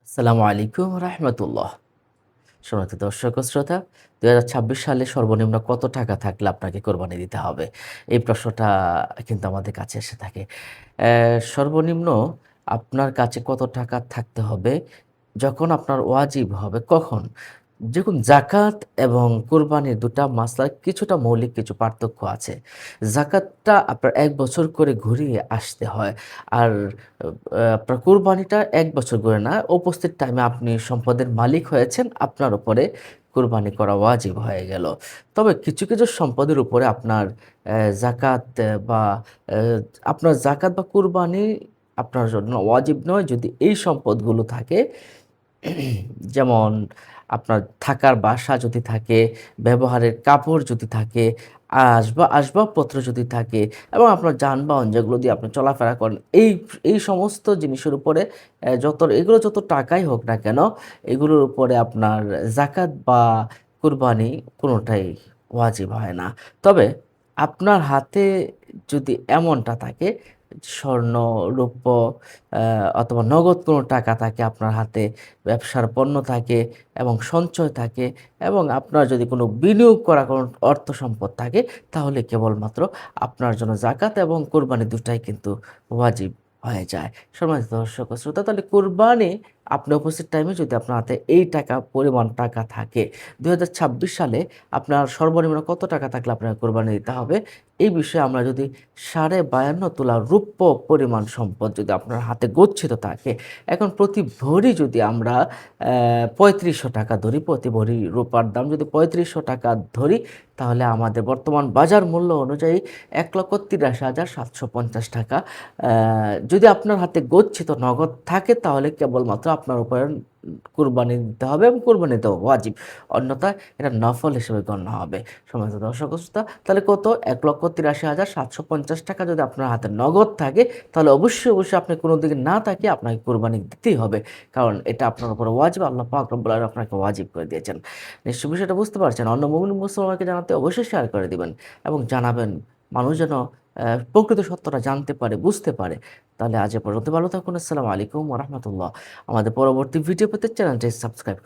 আসসালামু আলাইকুম রাহমাতুল্লাহ। সম্মানিত দর্শক ও শ্রোতা, ২০২৬ সালে সর্বনিম্ন কত টাকা থাকলে আপনাকে কোরবানি দিতে হবে? এই প্রশ্নটা কিন্তু আমাদের কাছে এসে থাকে। সর্বনিম্ন আপনার কাছে কত টাকা থাকতে হবে? যখন আপনার ওয়াজিব হবে কখন? দেখুন, জাকাত এবং কোরবানির ২ টা মাসলার কিছুটা মৌলিক কিছু পার্থক্য আছে। জাকাতটা আপনার ১ বছর করে ঘুরিয়ে আসতে হয়। আর আপনার কোরবানিটা ১ বছর করে না, উপস্থিত টাইমে আপনি সম্পদের মালিক হয়েছেন, আপনার উপরে কোরবানি করা ওয়াজিব হয়ে গেল। তবে কিছু সম্পদের উপরে আপনার জাকাত বা অ্যা আপনার জাকাত বা কোরবানি আপনার জন্য ওয়াজিব নয় যদি এই সম্পদগুলো থাকে। যেমন আপনার থাকার বাসা যদি থাকে, ব্যবহারের কাপড় যদি থাকে, আসবাবপত্র যদি থাকে এবং আপনার যানবাহন যেগুলো দিয়ে আপনি চলাফেরা করেন, এই সমস্ত জিনিসের উপরে এগুলো যত টাকাই হোক না কেন, এগুলোর উপরে আপনার জাকাত বা কুরবানি কোনটাই ওয়াজিব হয় না। তবে আপনার হাতে যদি এমনটা থাকে, স্বর্ণ, রৌপ্য আ অথবা নগদ কোনো টাকা থাকে আপনার হাতে, ব্যবসার পণ্য থাকে এবং সঞ্চয় থাকে এবং আপনার যদি কোনো বিনিয়োগ করা কোনো অর্থ সম্পদ থাকে, তাহলে কেবলমাত্র আপনার জন্য জাকাত এবং কোরবানি ২ টাই কিন্তু ওয়াজিব হয়ে যায়। সম্মানিত দর্শক ও শ্রোতা, তাহলে কোরবানি আপনি উপস্থিত টাইমে যদি আপনার হাতে এই পরিমাণ টাকা থাকে, ২০২৬ সালে আপনার সর্বনিম্ন কত টাকা থাকলে আপনাকে কোরবানি দিতে হবে? এই বিষয়ে আমরা যদি ৫২.৫ তোলা রৌপ্য পরিমাণ সম্পদ যদি আপনার হাতে গচ্ছিত থাকে, এখন প্রতি ভরি যদি আমরা ৳৩৫০০ ধরি, প্রতি ভরি রূপার দাম যদি ৳৩৫০০ ধরি, তাহলে আমাদের বর্তমান বাজার মূল্য অনুযায়ী ৳১,৮৩,৭৫০ যদি আপনার হাতে গচ্ছিত নগদ থাকে, তাহলে কেবলমাত্র আপনার উপরে কুরবানি দিতে হবে এবং কুরবানি দেওয়া ওয়াজিব। অন্যথায় এটা নফল হিসেবে গণ্য হবে। সম্মানিত দর্শক ও শ্রোতা, তাহলে কত? ৳১,৮৩,৭৫০ যদি আপনার হাতে নগদ থাকে, তাহলে অবশ্যই আপনি কোনো দিকে না তাকিয়ে আপনাকে কুরবানি দিতেই হবে। কারণ এটা আপনার উপর ওয়াজিব। আল্লাহ পাক রব্বুল আলামিন আপনাকে ওয়াজিব করে দিয়েছেন। নিশ্চয়ই বিষয়টা বুঝতে পারছেন। অন্য মুমিন মুসলমানকে জানাতে অবশ্যই শেয়ার করে দিবেন এবং জানাবেন, মানুষ যেন প্রকৃত সত্যটা জানতে পারে, বুঝতে পারে। তাহলে আজ এ পর্যন্ত ভালো থাকুন। আসসালামু আলাইকুম ওয়া রাহমাতুল্লাহ। আমাদের পরবর্তী ভিডিও পেতে চ্যানেলটি সাবস্ক্রাইব করুন।